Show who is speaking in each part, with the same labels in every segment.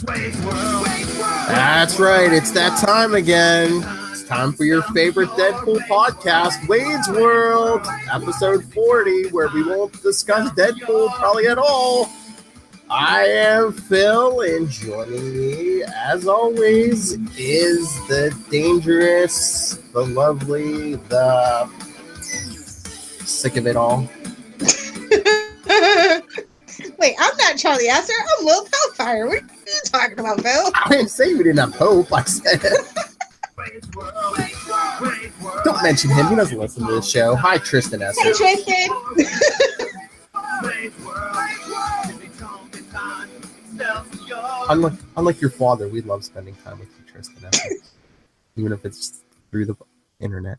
Speaker 1: That's right. It's that time again. It's time for your favorite Deadpool podcast, Wade's World, episode 40, where we won't discuss Deadpool probably at all. I am Phil, and joining me, as always, is the dangerous, the lovely, the sick of it all.
Speaker 2: Wait, I'm not Charlie Asser. I'm Lilith Hellfire. What are you talking about, Phil?
Speaker 1: I didn't say we didn't have hope. I said don't mention him. He doesn't listen to this show. Hi, Tristan Esser.
Speaker 2: Hey, Tristan.
Speaker 1: Unlike your father, we love spending time with you, Tristan Esser. Even if it's through the internet.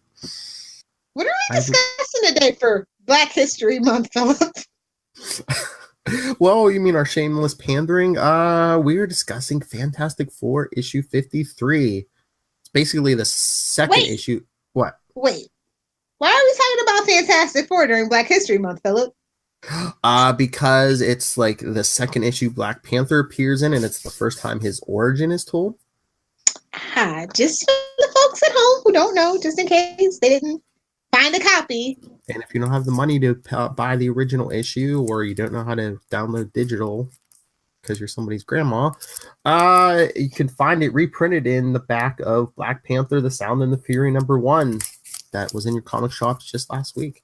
Speaker 2: What are we discussing today for Black History Month, Philip?
Speaker 1: Well, you mean our shameless pandering? We are discussing Fantastic Four issue 53. It's basically the second issue. What?
Speaker 2: Wait. Why are we talking about Fantastic Four during Black History Month, Philip?
Speaker 1: Because it's like the second issue Black Panther appears in, and it's the first time his origin is told.
Speaker 2: Just for the folks at home who don't know, just in case they didn't find a copy.
Speaker 1: And if you don't have the money to buy the original issue, or you don't know how to download digital because you're somebody's grandma, you can find it reprinted in the back of Black Panther, The Sound and the Fury #1 that was in your comic shops just last week.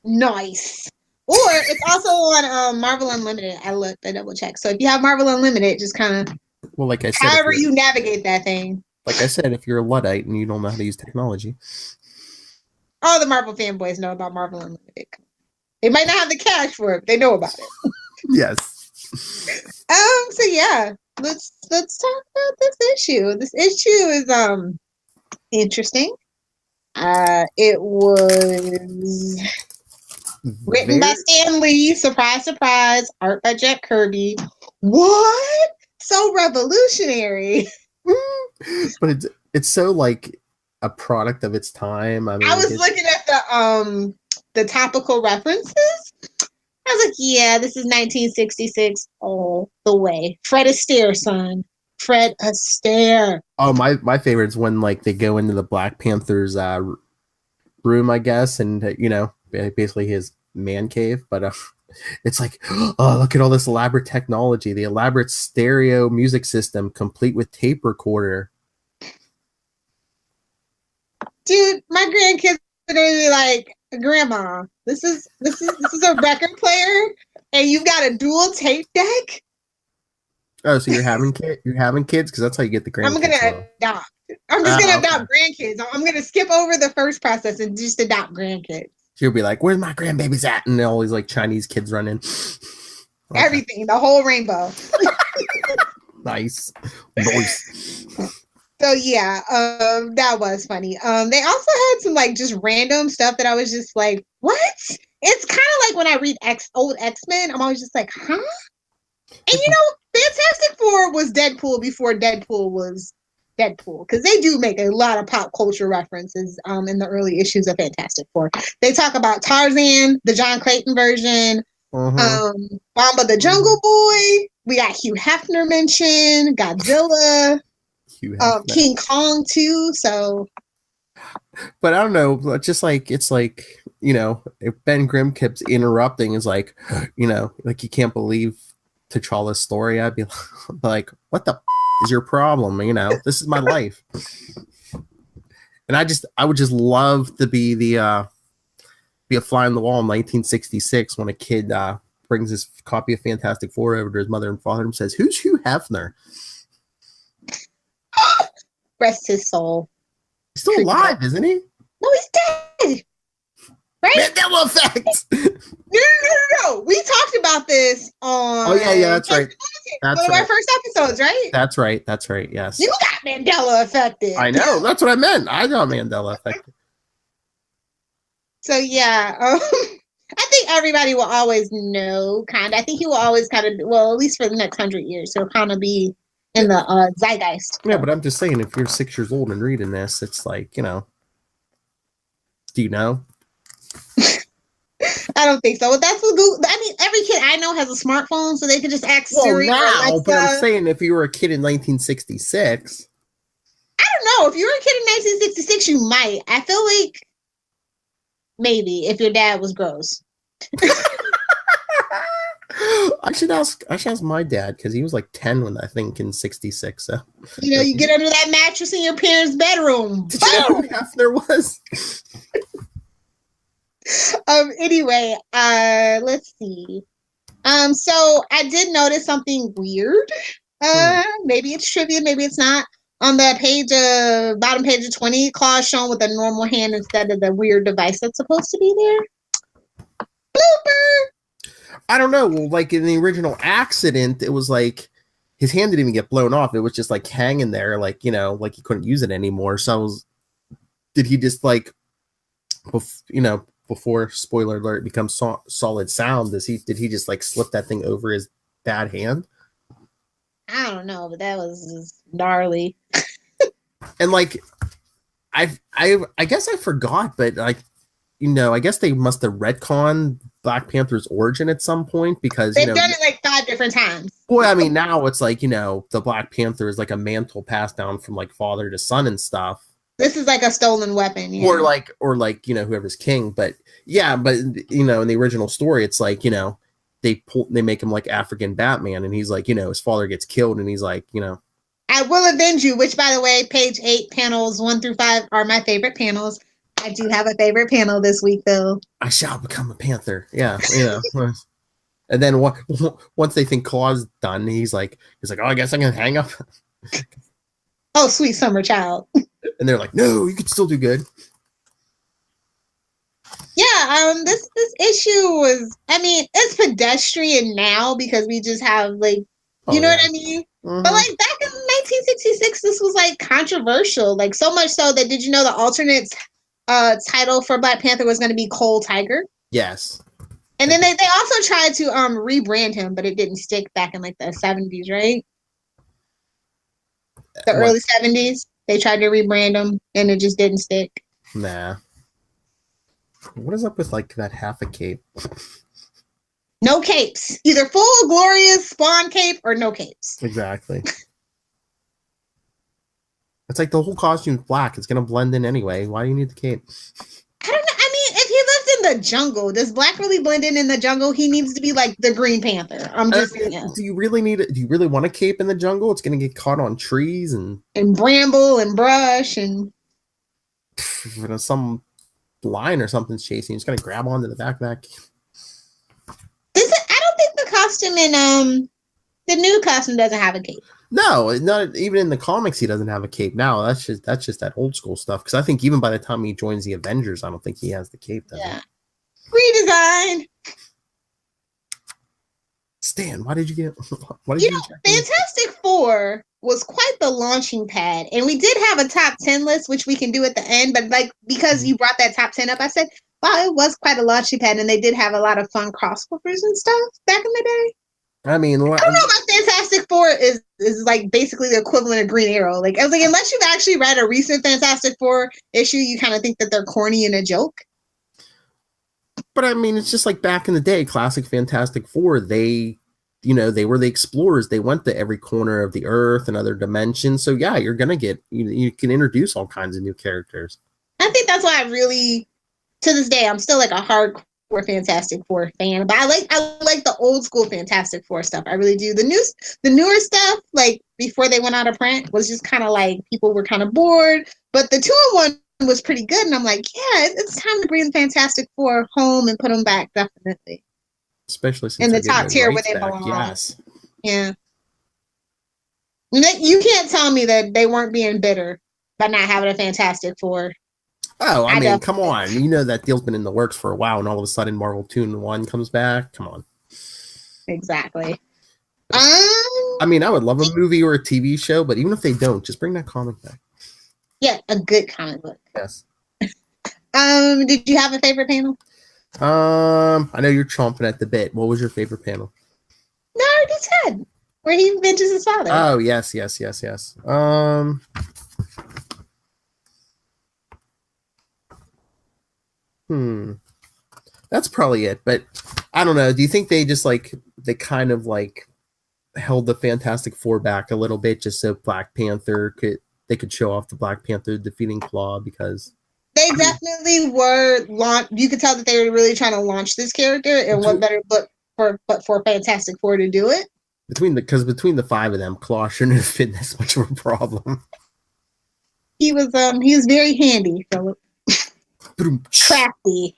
Speaker 2: Nice. Or it's also on Marvel Unlimited. I double checked. So if you have Marvel Unlimited, just kind of,
Speaker 1: well, like I said,
Speaker 2: however you navigate that thing.
Speaker 1: Like I said, if you're a Luddite and you don't know how to use technology.
Speaker 2: All the Marvel fanboys know about Marvel Unlimited. They might not have the cash for it, but they know about it.
Speaker 1: Yes.
Speaker 2: So yeah, let's talk about this issue. This issue is interesting. It was written by Stan Lee. Surprise, surprise. Art by Jack Kirby. What? So revolutionary.
Speaker 1: But it's so like a product of its time. I mean,
Speaker 2: I was looking at the topical references. I was like, yeah, this is 1966 all the way. Fred Astaire, son. Fred Astaire.
Speaker 1: Oh, my favorite is when like they go into the Black Panther's room, I guess, and basically his man cave. But it's like, oh, look at all this elaborate technology, the elaborate stereo music system, complete with tape recorder.
Speaker 2: Dude, my grandkids are gonna be like, Grandma, this is a record player, and you've got a dual tape deck.
Speaker 1: Oh, so you're having kids? Because that's how you get the grandkids.
Speaker 2: I'm gonna adopt. I'm just gonna adopt grandkids. I'm gonna skip over the first process and just adopt grandkids.
Speaker 1: She'll be like, "Where's my grandbabies at?" And all these like Chinese kids run in.
Speaker 2: Okay. Everything, the whole rainbow.
Speaker 1: Nice.
Speaker 2: So yeah, that was funny. They also had some like just random stuff that I was just like, what? It's kind of like when I read old X-Men, I'm always just like, huh? And Fantastic Four was Deadpool before Deadpool was Deadpool, because they do make a lot of pop culture references in the early issues of Fantastic Four. They talk about Tarzan, the John Clayton version, Bomba the Jungle Boy. We got Hugh Hefner mentioned, Godzilla. King Kong too, so.
Speaker 1: But I don't know, just like it's like, if Ben Grimm keeps interrupting, is like, like you can't believe T'Challa's story, I'd be like, what the is your problem? This is my life. And I would just love to be a fly on the wall in 1966 when a kid brings his copy of Fantastic Four over to his mother and father and says, "Who's Hugh Hefner?"
Speaker 2: Rest his soul.
Speaker 1: He's still alive, isn't he?
Speaker 2: No, he's dead. Right?
Speaker 1: Mandela effect.
Speaker 2: No. We talked about this on.
Speaker 1: Oh yeah, that's right.
Speaker 2: That's one of our first episodes, right?
Speaker 1: That's right. Yes.
Speaker 2: You got Mandela affected.
Speaker 1: I know. That's what I meant. I got Mandela affected.
Speaker 2: So yeah, I think everybody will always know. I think he will always at least for the next 100 years, he'll kind of be in the zeitgeist.
Speaker 1: Yeah, but I'm just saying, if you're 6 years old and reading this, it's like, do you know?
Speaker 2: I don't think so. That's what Google. I mean, every kid I know has a smartphone, so they can just ask Siri or Alexa.
Speaker 1: But I'm saying if you were a kid in 1966.
Speaker 2: I don't know. If you were a kid in 1966, you might. I feel like maybe if your dad was gross.
Speaker 1: I should ask my dad because he was like 10 when I think in 66. So
Speaker 2: you get under that mattress in your parents' bedroom.
Speaker 1: Did you know who Hefner was?
Speaker 2: Anyway, let's see. So I did notice something weird. Maybe it's trivia, maybe it's not. On the page, bottom page of 20, Claw's shown with a normal hand instead of the weird device that's supposed to be there. Blooper!
Speaker 1: I don't know. Like in the original accident, it was like his hand didn't even get blown off. It was just like hanging there, like, like he couldn't use it anymore. So did he just like, before spoiler alert becomes solid sound, did he just like slip that thing over his bad hand?
Speaker 2: I don't know, but that was just gnarly.
Speaker 1: And like, I guess I forgot, but like, I guess they must have retconned Black Panther's origin at some point because
Speaker 2: they've done it like 5 different times.
Speaker 1: Well, I mean, now it's like the Black Panther is like a mantle passed down from like father to son and stuff.
Speaker 2: This is like a stolen weapon, yeah.
Speaker 1: or like whoever's king. But yeah, but in the original story, it's like they make him like African Batman, and he's like his father gets killed, and he's like
Speaker 2: I will avenge you. Which, by the way, page 8 panels 1 through 5 are my favorite panels. I do have a favorite panel this week, though.
Speaker 1: I shall become a panther. Yeah, And then once they think Claw's done, he's like, oh, I guess I'm gonna hang up.
Speaker 2: Oh, sweet summer child.
Speaker 1: And they're like, no, you could still do good.
Speaker 2: Yeah, this issue was, I mean, it's pedestrian now because we just have like, you know what I mean? Mm-hmm. But like back in 1966, this was like controversial, like so much so that did you know the alternate title for Black Panther was going to be Coal Tiger?
Speaker 1: Yes.
Speaker 2: And then they also tried to rebrand him, but it didn't stick back in like the 70s, right? The early 70s. They tried to rebrand him, and it just didn't stick.
Speaker 1: Nah. What is up with like that half a cape?
Speaker 2: No capes. Either full glorious Spawn cape or no capes.
Speaker 1: Exactly. It's like the whole costume's black. It's gonna blend in anyway. Why do you need the cape?
Speaker 2: I don't know. I mean, if he lives in the jungle, does Black really blend in the jungle? He needs to be like the Green Panther. I'm just saying. Do
Speaker 1: you really need it? Do you really want a cape in the jungle? It's gonna get caught on trees and
Speaker 2: bramble and brush and
Speaker 1: some line or something's chasing. You just gotta grab onto the backpack.
Speaker 2: I don't think the costume in the new costume doesn't have a cape.
Speaker 1: No, not even in the comics. He doesn't have a cape now. That's just that old school stuff. Because I think even by the time he joins the Avengers, I don't think he has the cape.
Speaker 2: Yeah, redesign.
Speaker 1: Stan, why did you get? What did you
Speaker 2: Fantastic Four was quite the launching pad, and we did have a top 10 list, which we can do at the end. But like because you brought that top 10 up, I said, wow, it was quite a launching pad, and they did have a lot of fun crossovers and stuff back in the day.
Speaker 1: I mean,
Speaker 2: I don't know about Fantastic Four is like basically the equivalent of Green Arrow. Like I was like, unless you've actually read a recent Fantastic Four issue, you kind of think that they're corny and a joke.
Speaker 1: But I mean, it's just like back in the day, classic Fantastic Four. They were the explorers. They went to every corner of the earth and other dimensions. So yeah, you're gonna get you can introduce all kinds of new characters. I
Speaker 2: think that's why I really, to this day, I'm still like a hardcore Fantastic Four fan, but I like the old school Fantastic Four stuff. I really do. The newer stuff, like before they went out of print, was just kind of like people were kind of bored. But the 2-in-1 was pretty good, and I'm like, yeah, it's time to bring Fantastic Four home and put them back, definitely.
Speaker 1: Especially since
Speaker 2: in the top tier where they belong.
Speaker 1: Yes.
Speaker 2: Yeah. You can't tell me that they weren't being bitter by not having a Fantastic Four.
Speaker 1: Oh, I mean, come on. You know that deal's been in the works for a while, and all of a sudden Marvel 2-in-1 comes back. Come on.
Speaker 2: Exactly.
Speaker 1: I mean, I would love a movie or a TV show, but even if they don't, just bring that comic back.
Speaker 2: Yeah, a good comic book.
Speaker 1: Yes.
Speaker 2: Did you have a favorite panel?
Speaker 1: I know you're chomping at the bit. What was your favorite panel?
Speaker 2: No, I already said. Where he avenges his father.
Speaker 1: Oh, yes. That's probably it. But I don't know. Do you think they just like they kind of like held the Fantastic Four back a little bit just so Black Panther could they could show off the Black Panther defeating Claw because
Speaker 2: They definitely were launch. You could tell that they were really trying to launch this character, and what better book for Fantastic Four to do it?
Speaker 1: between the five of them, Claw shouldn't have been this much of a problem.
Speaker 2: He was very handy, Philip. Crafty,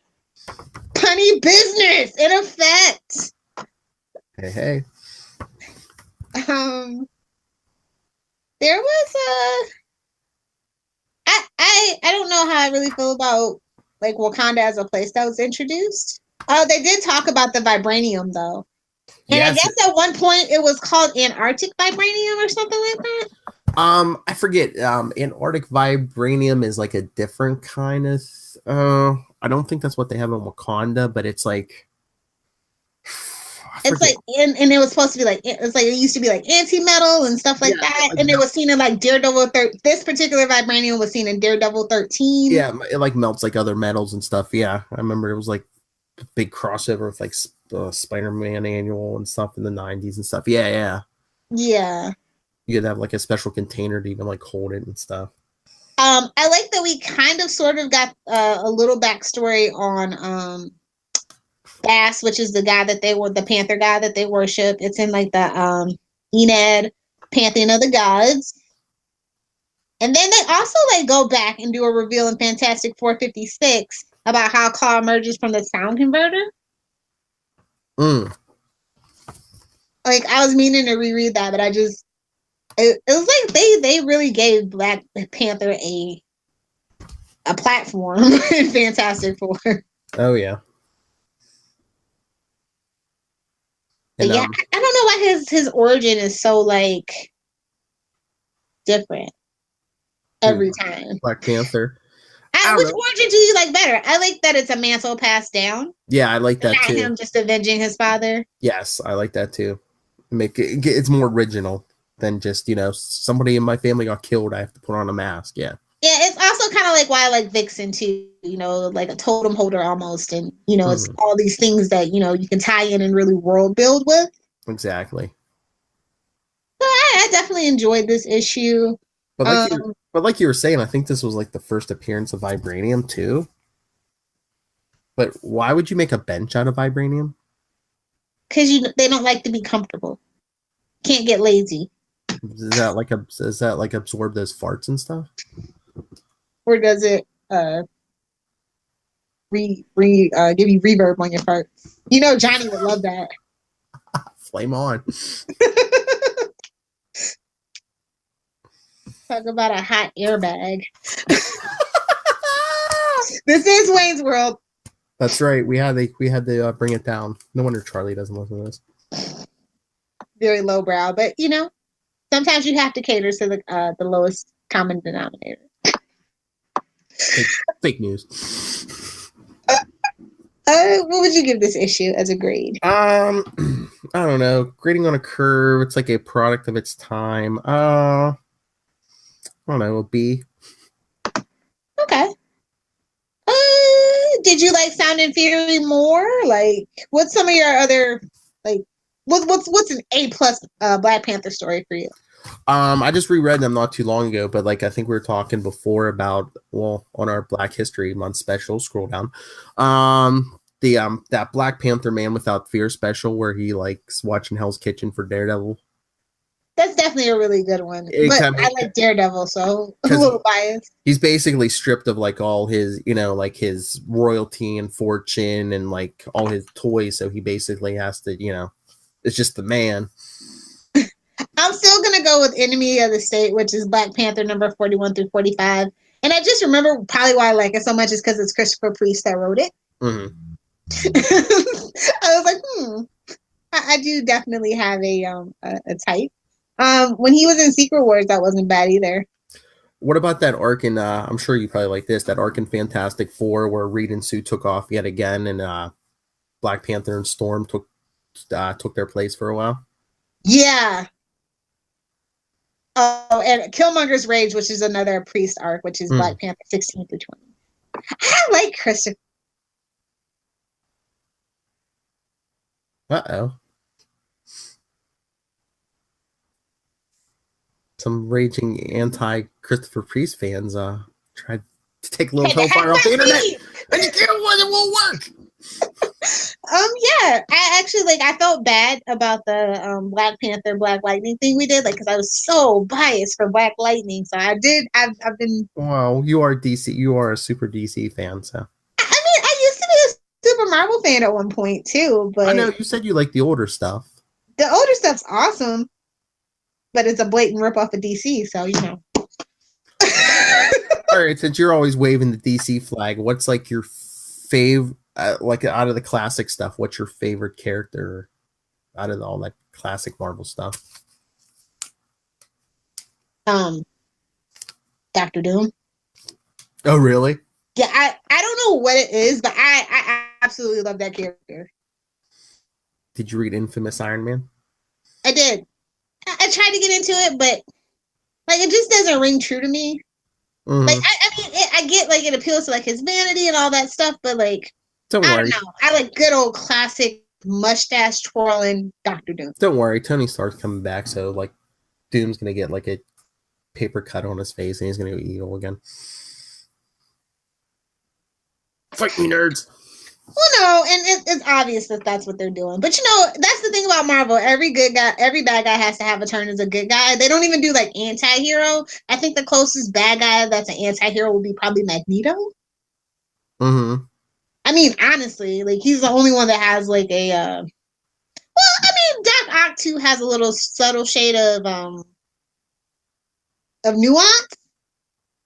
Speaker 2: punny business in effect.
Speaker 1: Hey.
Speaker 2: There was I don't know how I really feel about like Wakanda as a place that was introduced. They did talk about the vibranium though. And yes. I guess at one point it was called Antarctic vibranium or something like that.
Speaker 1: I forget. Antarctic vibranium is like a different kind of I don't think that's what they have in Wakanda, but it's like
Speaker 2: it's like and it was supposed to be like it used to be like anti-metal and stuff like that, and it was seen in like Daredevil. This particular vibranium was seen in Daredevil 13.
Speaker 1: Yeah, it like melts like other metals and stuff. Yeah, I remember it was like a big crossover with like Spider-Man annual and stuff in the 90s and stuff. Yeah. You could have like a special container to even like hold it and stuff.
Speaker 2: I like that we kind of sort of got a little backstory on Bass, which is the guy that the Panther guy that they worship. It's in like the Enid Pantheon of the Gods. And then they also like go back and do a reveal in Fantastic 456 about how Claw emerges from the sound converter. Like I was meaning to reread that, but it was like they really gave Black Panther a platform in Fantastic Four.
Speaker 1: Oh yeah.
Speaker 2: And, I don't know why his origin is so like different every time.
Speaker 1: Black Panther.
Speaker 2: Which origin do you like better? I like that it's a mantle passed down.
Speaker 1: Yeah, I like that too.
Speaker 2: Him just avenging his father.
Speaker 1: Yes, I like that too. It's more original than just somebody in my family got killed. I have to put on a mask. Yeah.
Speaker 2: Yeah, it's also kind of like why I like Vixen too. Like a totem holder almost, and it's all these things that you can tie in and really world build with.
Speaker 1: Exactly.
Speaker 2: So I definitely enjoyed this issue.
Speaker 1: But like you were saying, I think this was like the first appearance of Vibranium too. But why would you make a bench out of Vibranium?
Speaker 2: Because they don't like to be comfortable. Can't get lazy.
Speaker 1: Does that like absorb those farts and stuff?
Speaker 2: Or does it give you reverb on your farts? Johnny would love that.
Speaker 1: Flame on.
Speaker 2: Talk about a hot airbag. This is Wayne's World.
Speaker 1: That's right. We had to bring it down. No wonder Charlie doesn't listen to this.
Speaker 2: Very lowbrow, but sometimes you have to cater to the lowest common denominator.
Speaker 1: Fake news.
Speaker 2: What would you give this issue as a grade?
Speaker 1: I don't know. Grading on a curve. It's like a product of its time. I don't know. A B.
Speaker 2: Okay. Did you like Sound and Fury more? Like, what's some of your other like? What's an A+ Black Panther story for you?
Speaker 1: I just reread them not too long ago, but like I think we were talking before about on our Black History Month special. Scroll down. That Black Panther Man Without Fear special where he likes watching Hell's Kitchen for Daredevil.
Speaker 2: That's definitely a really good one. But I like Daredevil, so I'm a little biased.
Speaker 1: He's basically stripped of like all his, like his royalty and fortune and like all his toys. So he basically has to, it's just the man.
Speaker 2: I'm still going to go with Enemy of the State, which is Black Panther number 41 through 45. And I just remember probably why I like it so much is because it's Christopher Priest that wrote it.
Speaker 1: Mm-hmm.
Speaker 2: I was like, I do definitely have a type. When he was in Secret Wars, that wasn't bad either.
Speaker 1: What about that arc in, I'm sure you probably like this, that arc in Fantastic Four where Reed and Sue took off yet again and Black Panther and Storm took their place for a while?
Speaker 2: Yeah. Oh, and Killmonger's Rage, which is another Priest arc, which is Black Panther 16 through 20. I like Christopher.
Speaker 1: Uh-oh. Some raging anti-Christopher Priest fans tried to take Lilith Hellfire off the internet, and you can't, it won't work.
Speaker 2: Yeah, I actually I felt bad about the Black Panther Black Lightning thing we did, because I was so biased for Black Lightning. So I've been.
Speaker 1: Wow, you are DC. You are a super DC fan, so.
Speaker 2: I mean, I used to be a Super Marvel fan at one point too, but
Speaker 1: I know you said you like the older stuff.
Speaker 2: The older stuff's awesome, but it's a blatant ripoff of DC. So
Speaker 1: All right, since you're always waving the DC flag, what's like your fave? Like out of the classic stuff, what's your favorite character out of all that classic Marvel stuff?
Speaker 2: Doctor Doom.
Speaker 1: Oh, really?
Speaker 2: Yeah, I don't know what it is, but I absolutely love that character.
Speaker 1: Did you read Infamous Iron Man?
Speaker 2: I did. I tried to get into it, but it just doesn't ring true to me. Mm-hmm. I get it appeals to his vanity and all that stuff, but
Speaker 1: don't worry.
Speaker 2: I don't know. I like good old classic mustache twirling Doctor Doom.
Speaker 1: Don't worry, Tony Stark's coming back, so Doom's gonna get a paper cut on his face, and he's gonna go evil again. Fight me, nerds!
Speaker 2: Well, no, and it's obvious that that's what they're doing. But that's the thing about Marvel. Every bad guy has to have a turn as a good guy. They don't even do anti-hero. I think the closest bad guy that's an anti-hero will be probably Magneto.
Speaker 1: Mm-hmm.
Speaker 2: I mean, honestly, he's the only one that has Doc Ock too has a little subtle shade of nuance.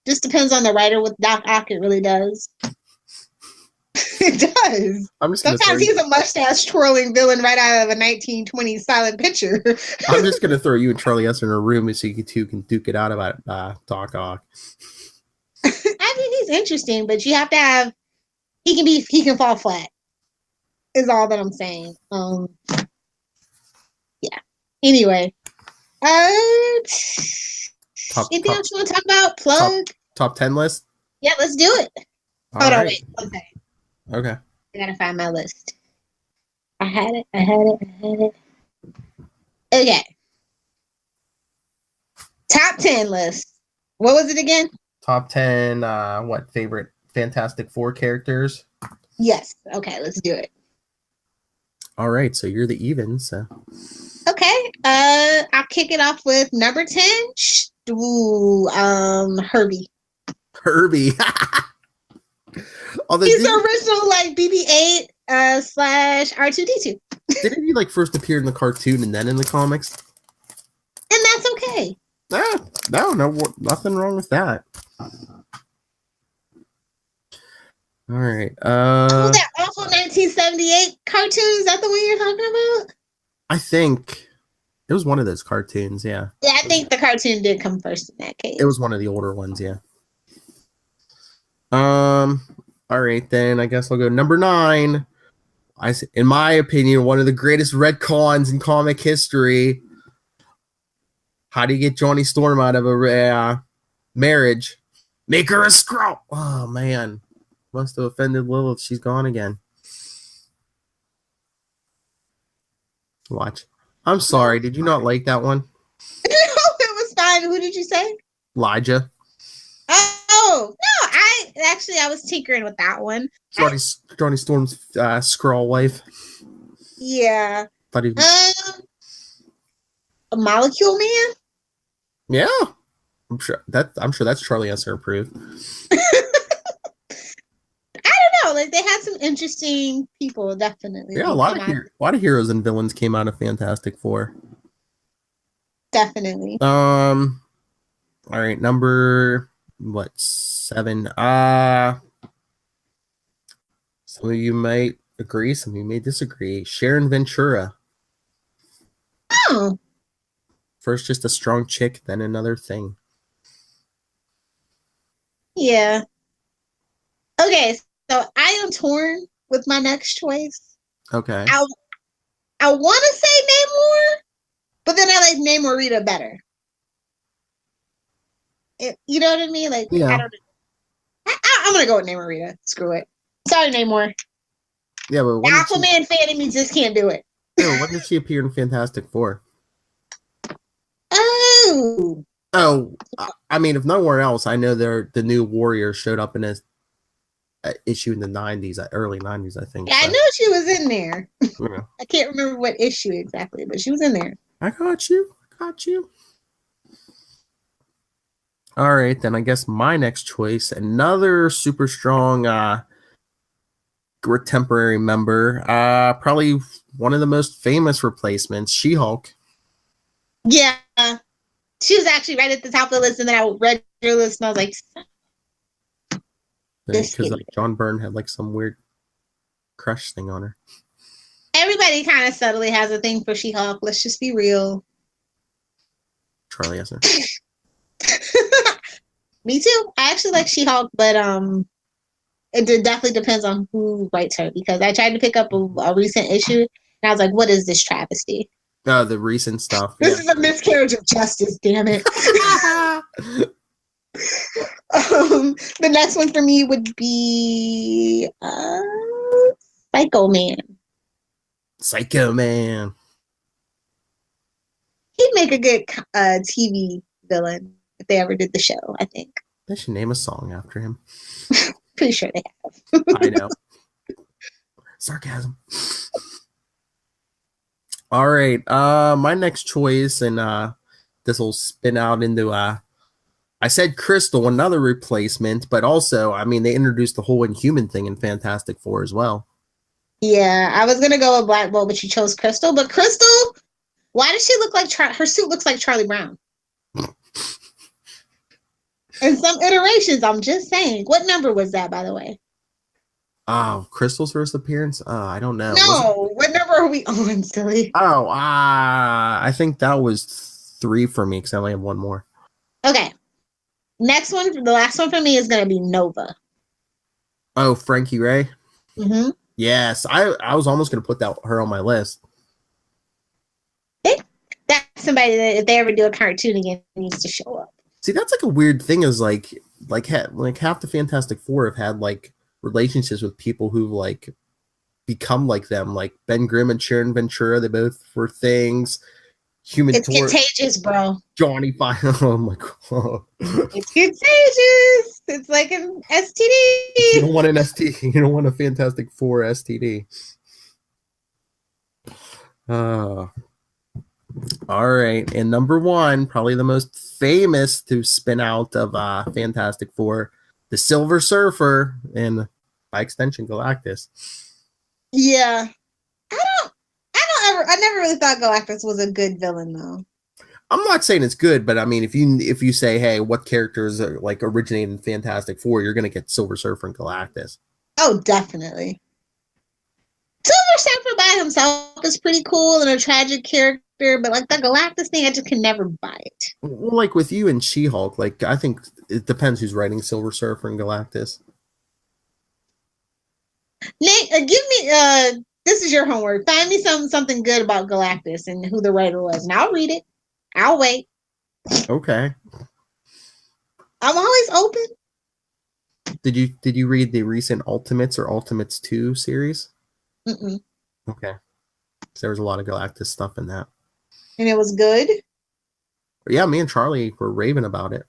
Speaker 2: Just depends on the writer with Doc Ock. It really does. It does. Sometimes he's a mustache twirling villain right out of a 1920s silent picture.
Speaker 1: I'm just gonna throw you and Charlie S in a room so you two can duke it out about Doc Ock.
Speaker 2: I mean, he's interesting, but you have to have. He can fall flat. Is all that I'm saying. Yeah. Anyway. Anything else you want to talk about? Plug?
Speaker 1: Top 10 list?
Speaker 2: Yeah, let's do it. Hold on, wait.
Speaker 1: Okay.
Speaker 2: I gotta find my list. I had it. Okay. Top 10 list. What was it again?
Speaker 1: Top 10, favorite Fantastic Four characters?
Speaker 2: Yes. Okay, let's do it.
Speaker 1: All right, so you're the even, so.
Speaker 2: Okay. I'll kick it off with number 10. Herbie.
Speaker 1: Herbie.
Speaker 2: He's the original BB-8 / R2-D2.
Speaker 1: Didn't he first appear in the cartoon and then in the comics?
Speaker 2: And that's okay.
Speaker 1: No, nothing wrong with that. All right.
Speaker 2: That awful 1978 cartoon, is that the one you're talking about?
Speaker 1: I think it was one of those cartoons, yeah.
Speaker 2: Yeah, I think the cartoon did come first in that case.
Speaker 1: It was one of the older ones, yeah. All right, then I guess I'll go number 9. In my opinion, one of the greatest retcons in comic history. How do you get Johnny Storm out of a marriage? Make her a Skrull. Oh man, must have offended Lilith. She's gone again. Watch. I'm sorry. Did you not like that one?
Speaker 2: No, it was fine. Who did you say?
Speaker 1: Elijah.
Speaker 2: Oh no, I was tinkering with that one.
Speaker 1: Johnny Storm's Skrull wife.
Speaker 2: Yeah. A Molecule Man.
Speaker 1: Yeah, I'm sure that's Charlie S approved.
Speaker 2: I don't know. They had some interesting people, definitely.
Speaker 1: Yeah, a lot of heroes and villains came out of Fantastic Four.
Speaker 2: Definitely.
Speaker 1: All right, number 7? Some of you might agree, some of you may disagree. Sharon Ventura.
Speaker 2: Oh.
Speaker 1: First just a strong chick, then another thing.
Speaker 2: Yeah. Okay, so I am torn with my next choice.
Speaker 1: Okay.
Speaker 2: I want to say Namor, but then I like Namorita better. You know what I mean?
Speaker 1: Yeah.
Speaker 2: I don't know. I'm going to go with Namorita. Screw it. Sorry, Namor.
Speaker 1: Yeah, but
Speaker 2: the Aquaman fan in me just can't do it.
Speaker 1: No, when did she appear in Fantastic Four?
Speaker 2: Oh.
Speaker 1: Oh, I mean, if nowhere else, I know the new Warrior showed up in a issue in the 90s, early 90s, I think.
Speaker 2: Yeah,
Speaker 1: So.
Speaker 2: I know she was in there.
Speaker 1: Yeah.
Speaker 2: I can't remember what issue exactly, but she was in there.
Speaker 1: I got you. All right, then I guess my next choice, another super strong temporary member, probably one of the most famous replacements, She-Hulk.
Speaker 2: Yeah. She was actually right at the top of the list, and then I read your list, and I was like,
Speaker 1: because like John Byrne had like some weird crush thing on her.
Speaker 2: Everybody kind of subtly has a thing for She-Hulk. Let's just be real.
Speaker 1: Charlie has her.
Speaker 2: Me too. I actually like She-Hulk, but it definitely depends on who writes her, because I tried to pick up a recent issue, and I was like, what is this travesty?
Speaker 1: Oh, the recent stuff.
Speaker 2: This is a miscarriage of justice, damn it. The next one for me would be Psycho Man.
Speaker 1: Psycho Man.
Speaker 2: He'd make a good TV villain if they ever did the show, I think.
Speaker 1: They should name a song after him.
Speaker 2: Pretty sure they have.
Speaker 1: I know. Sarcasm. All right. My next choice, and this will spin out into I said Crystal, another replacement, but also, I mean, they introduced the whole Inhuman thing in Fantastic Four as well.
Speaker 2: Yeah, I was gonna go with Black Bolt, but you chose Crystal. But Crystal, why does she look like her suit looks like Charlie Brown? In some iterations, I'm just saying. What number was that, by the way?
Speaker 1: Crystal's first appearance? I don't know.
Speaker 2: No, what number are we on, silly?
Speaker 1: Oh, I think that was 3 for me because I only have one more.
Speaker 2: Okay. Next one, the last one for me is gonna be Nova.
Speaker 1: Oh, Frankie Ray?
Speaker 2: Mm-hmm.
Speaker 1: Yes, I was almost gonna put her on my list.
Speaker 2: That's somebody that if they ever do a cartoon again needs to show up.
Speaker 1: See, that's like a weird thing. Is like half the Fantastic Four have had like relationships with people who like become like them, like Ben Grimm and Sharon Ventura. They both were things.
Speaker 2: It's contagious, bro.
Speaker 1: Johnny Fine. Oh my god.
Speaker 2: It's contagious. It's like an STD.
Speaker 1: You don't want an STD. You don't want a Fantastic Four STD. All right, and number 1, probably the most famous to spin out of Fantastic Four, the Silver Surfer, and by extension Galactus.
Speaker 2: Yeah, I never really thought Galactus was a good villain, though.
Speaker 1: I'm not saying it's good, but I mean, if you say, hey, what characters are like originate in Fantastic Four, you're gonna get Silver Surfer and Galactus.
Speaker 2: Oh, definitely. Silver Surfer by himself is pretty cool and a tragic character, but like the Galactus thing, I just can never buy it.
Speaker 1: Well, like with you and She-Hulk, like I think it depends who's writing Silver Surfer and Galactus.
Speaker 2: Nate, give me this is your homework. Find me something good about Galactus and who the writer was, and I'll read it. I'll wait.
Speaker 1: Okay.
Speaker 2: I'm always open.
Speaker 1: Did you read the recent Ultimates or Ultimates 2 series?
Speaker 2: Mm-mm.
Speaker 1: Okay. So there was a lot of Galactus stuff in that.
Speaker 2: And it was good?
Speaker 1: Yeah, me and Charlie were raving about it.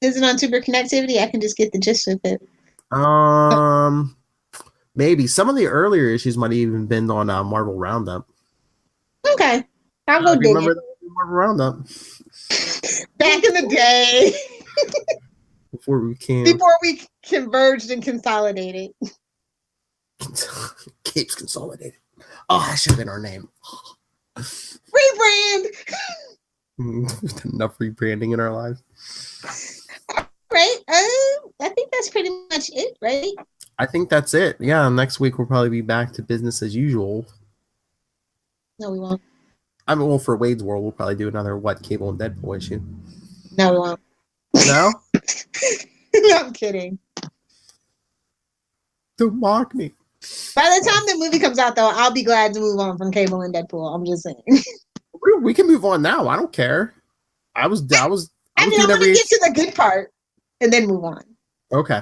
Speaker 2: Is it on Super Connectivity? I can just get the gist of it.
Speaker 1: Maybe. Some of the earlier issues might have even been on Marvel Roundup.
Speaker 2: Okay. I'll go dig
Speaker 1: remember
Speaker 2: it.
Speaker 1: Marvel Roundup?
Speaker 2: Back in the day.
Speaker 1: Before we
Speaker 2: converged and consolidated.
Speaker 1: Capes Consolidated. Oh, that should have been our name.
Speaker 2: Rebrand.
Speaker 1: Enough rebranding in our lives.
Speaker 2: Right. I think that's pretty much it, right?
Speaker 1: I think that's it. Yeah, next week we'll probably be back to business as usual.
Speaker 2: No, we won't.
Speaker 1: I mean, well, for Wade's World, we'll probably do another Cable and Deadpool issue.
Speaker 2: No, we won't.
Speaker 1: No?
Speaker 2: No, I'm kidding.
Speaker 1: Don't mock me.
Speaker 2: By the time the movie comes out, though, I'll be glad to move on from Cable and Deadpool. I'm just saying.
Speaker 1: We can move on now. I don't care. I mean, I'm going
Speaker 2: to get to the good part and then move on.
Speaker 1: Okay,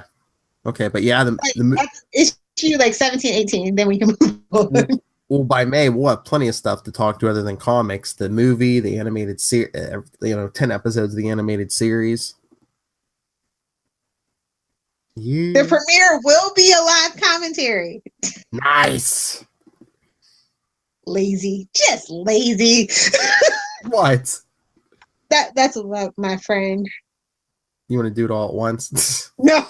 Speaker 1: but yeah, the
Speaker 2: issue like 17, 18, then we can move on.
Speaker 1: Well, by May, we'll have plenty of stuff to talk to other than comics. The movie, the animated series, 10 episodes of the animated series.
Speaker 2: The premiere will be a live commentary.
Speaker 1: Nice.
Speaker 2: Lazy. Just lazy.
Speaker 1: What?
Speaker 2: That's my friend.
Speaker 1: You want to do it all at once?
Speaker 2: No.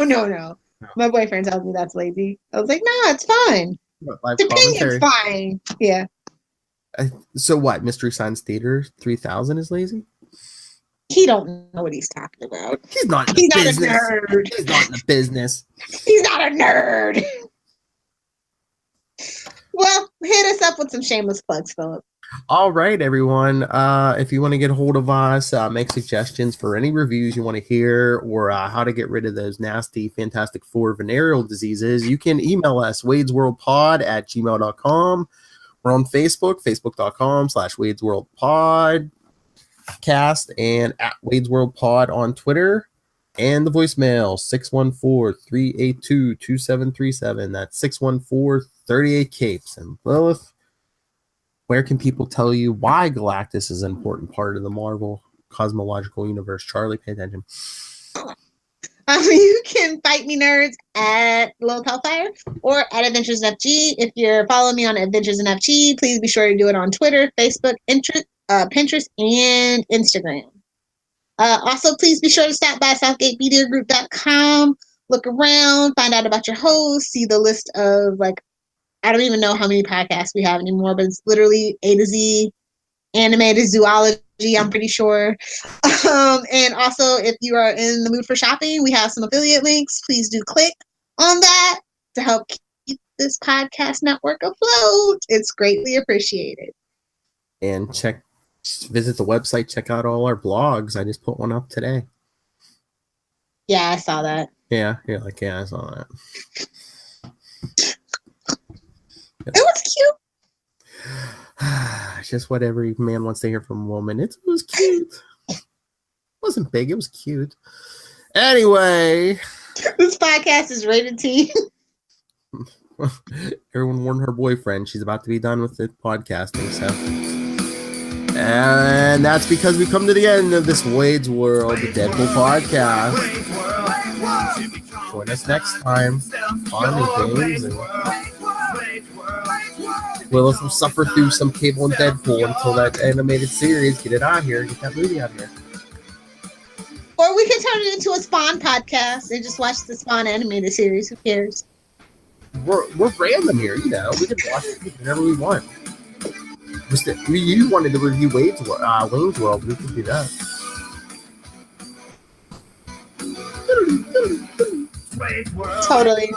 Speaker 2: My boyfriend tells me that's lazy. I was like, no, it's fine.
Speaker 1: Live
Speaker 2: Opinion's fine. Yeah.
Speaker 1: So what? Mystery Science Theater 3000 is lazy?
Speaker 2: He don't know what he's talking about.
Speaker 1: He's not in the business.
Speaker 2: Not a nerd.
Speaker 1: He's not in the business.
Speaker 2: He's not a nerd. Well, hit us up with some shameless plugs, Philip.
Speaker 1: All right, everyone. If you want to get a hold of us, make suggestions for any reviews you want to hear or how to get rid of those nasty Fantastic Four venereal diseases, you can email us, wadesworldpod@gmail.com. We're on Facebook, facebook.com/wadesworldpodcast, and @wadesworldpod on Twitter. And the voicemail, 614-382-2737. That's 614-38-CAPES. And Lilith, where can people tell you why Galactus is an important part of the Marvel cosmological universe? Charlie, pay attention.
Speaker 2: You can fight me, nerds, at Lilith Hellfire or at Adventures in FG. If you're following me on Adventures in FG, please be sure to do it on Twitter, Facebook, Pinterest, and Instagram. Also, please be sure to stop by SouthgateMediaGroup.com, look around, find out about your hosts, see the list of, I don't even know how many podcasts we have anymore, but it's literally A to Z, animated zoology, I'm pretty sure. And also, if you are in the mood for shopping, we have some affiliate links. Please do click on that to help keep this podcast network afloat. It's greatly appreciated.
Speaker 1: And visit the website, check out all our blogs. I just put one up today.
Speaker 2: Yeah, I saw that.
Speaker 1: Yeah, you're like, yeah, I saw that.
Speaker 2: It was cute.
Speaker 1: It's just what every man wants to hear from a woman. It was cute. It wasn't big, it was cute. Anyway.
Speaker 2: This podcast is rated T.
Speaker 1: Everyone warned her boyfriend. She's about to be done with the podcasting, so. And that's because we come to the end of this Wade's World, the Deadpool podcast. Join us next time. Fun and games. And we'll suffer through some Cable and Deadpool until that animated series. Get it out here. Get that movie out here.
Speaker 2: Or we can turn it into a Spawn podcast and just watch the Spawn animated series. Who cares?
Speaker 1: We're random here, you know. We can watch it whenever we want. You wanted to review Wayne's World. We could do that.
Speaker 2: Totally.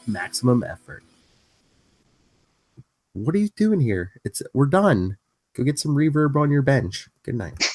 Speaker 1: Maximum effort. What are you doing here? We're done. Go get some reverb on your bench. Good night.